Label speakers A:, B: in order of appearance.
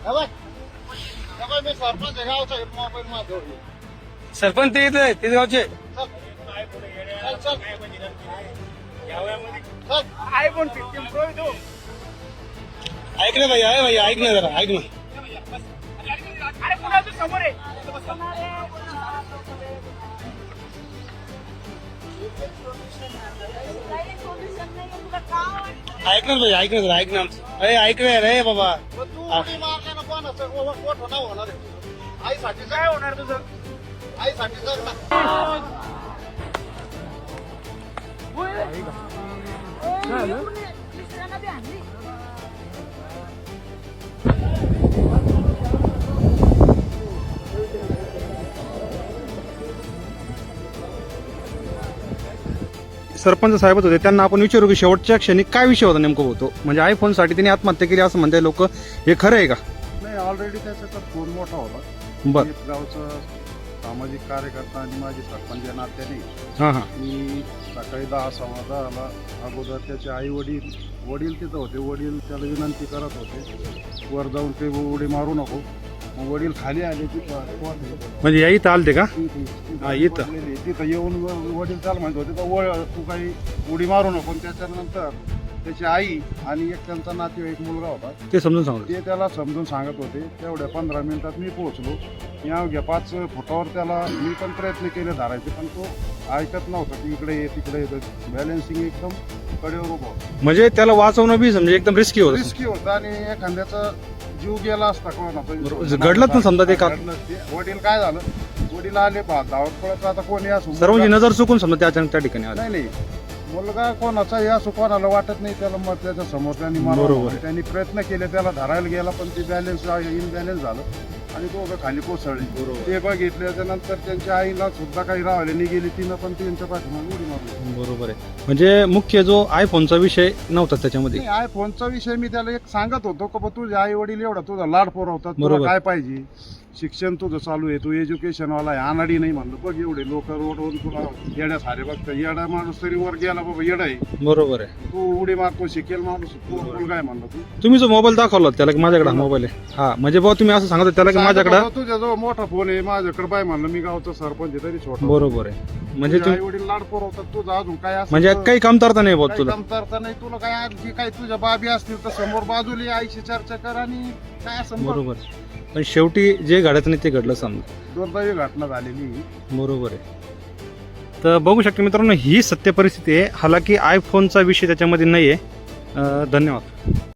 A: मी सरपंच गावचा मोबाईल माझ्या
B: सरपंच ते इथे ते गावचे
A: आयफोन 15 प्रो दो.
B: ऐक ना भैया भैया ऐक ना जरा ऐक ना
A: अरे पुढे समोर आहे.
B: ऐक ना भैया ऐक ना जरा ऐक ना अरे ऐक ना रे बाबा
A: तू उडी मारल्यानं कोणाचं मोठं नाव होणार आहे. आईसाठी काय होणार तुझं? आईसाठी जग ना.
B: सरपंच साहेबच होते त्यांना आपण विचारू की शेवटच्या क्षणी काय विषय होता नेमकं होतो म्हणजे आयफोनसाठी त्यांनी आत्महत्या केली असं म्हणताय लोक हे खरं आहे का?
C: नाही ऑलरेडी त्याचा तर फोन मोठा होता.
B: बर
C: मी गावचा सामाजिक कार्यकर्ता आणि माझी सरपंच या नात्याने
B: हां हां
C: मी सकाळी 10:15 अगोदर त्याचे आई वडील तिथं होते. वडील त्याला विनंती करत होते वर जाऊन ते उडी मारू नको. मग वडील खाली आले
B: म्हणजे या इथं आलते का? हा, इथं.
C: तिथं येऊन वडील त्याला म्हणत होते तर तू काही उडी मारू नको. त्याच्यानंतर त्याची आई आणि एक त्यांचा नातेवाईक मुलगा होता
B: ते समजून सांगतो
C: ते त्याला समजून सांगत होते. तेवढ्या 15 मिनिटात मी पोहोचलो. या अवघ्या 5 फुटावर त्याला मी पण प्रयत्न केले धरायचे पण तो ऐकत नव्हता. तिकडे ये तिकडे येत बॅलन्सिंग एकदम कडेवर उभं होतं.
B: म्हणजे त्याला वाचवणं बी म्हणजे एकदम रिस्की होतं.
C: रिस्की होतं आणि एखाद्याचा जीव गेला असता कोणाचा
B: घडलंच ना समजा ते का
C: वडील काय झालं वडील आले धावत पळत आता कोणी असो
B: सर्वांची नजर चुकून समजा त्या अचानक त्या ठिकाणी आले.
C: नाही मुलगा कोणाचा या कोणाला वाटत नाही त्याला मग त्याच्या समोर त्यांनी
B: बरोबर.
C: त्यांनी प्रयत्न केले त्याला धरायला गेला पण ते बॅलन्स इनबॅलन्स झालं आणि दोघं खाली कोसळले. ते बघितल्याच्या नंतर त्यांच्या आईला सुद्धा काही राहिले नाही गेली. तिनं पण त्यांच्या पाठीमागे उडी मारली.
B: बरोबर आहे. म्हणजे मुख्य जो आयफोनचा विषय नव्हता त्याच्यामध्ये.
C: आयफोनचा विषय मी त्याला एक सांगत होतो का तुझे आई वडील एवढा तुझा लाड पुरवतात तुला
B: बरोबर.
C: काय पाहिजे शिक्षण तुझं चालू आहे तू एज्युकेशन वाला आहे अनाडी नाही म्हणलं. बघ एवढे लोक रोडवरून तुला येड्या सारे बघता येडा माणूस तरी वर गेला बाबा येडा आहे
B: बरोबर आहे.
C: तू उडी मारतो शिकेल माणूस तू मुलगा आहे म्हणलं. तू
B: तुम्ही जो मोबाईल दाखवला त्याला की माझ्याकडे हा मोबाईल आहे हा म्हणजे बाबा तुम्ही असं सांगत त्याला की माझ्याकडे
C: तुझ्या जो मोठा फोन आहे माझ्याकडे बाय म्हणलं मी गावचा सरपंच आहे तरी छोटा.
B: बरोबर आहे. म्हणजे
C: आई वडील लाड पुरवतात तुझा अजून काय असं
B: म्हणजे काही कमतरता नाही बोल तुला.
C: कमतरता नाही तुला काय आणखी काही तुझ्या बाबी असतील तर समोर बाजूली आईशी चर्चा कर आणि काय असं
B: बरोबर. पण शेवटी जे घडायचं नाही ते घडलं समजा.
C: दुर्दैवी घटना झालेली.
B: बरोबर आहे. तर बघू शकता मित्रांनो ही सत्य परिस्थिती आहे. हालाकी आयफोनचा विषय त्याच्यामध्ये नाही आहे. धन्यवाद.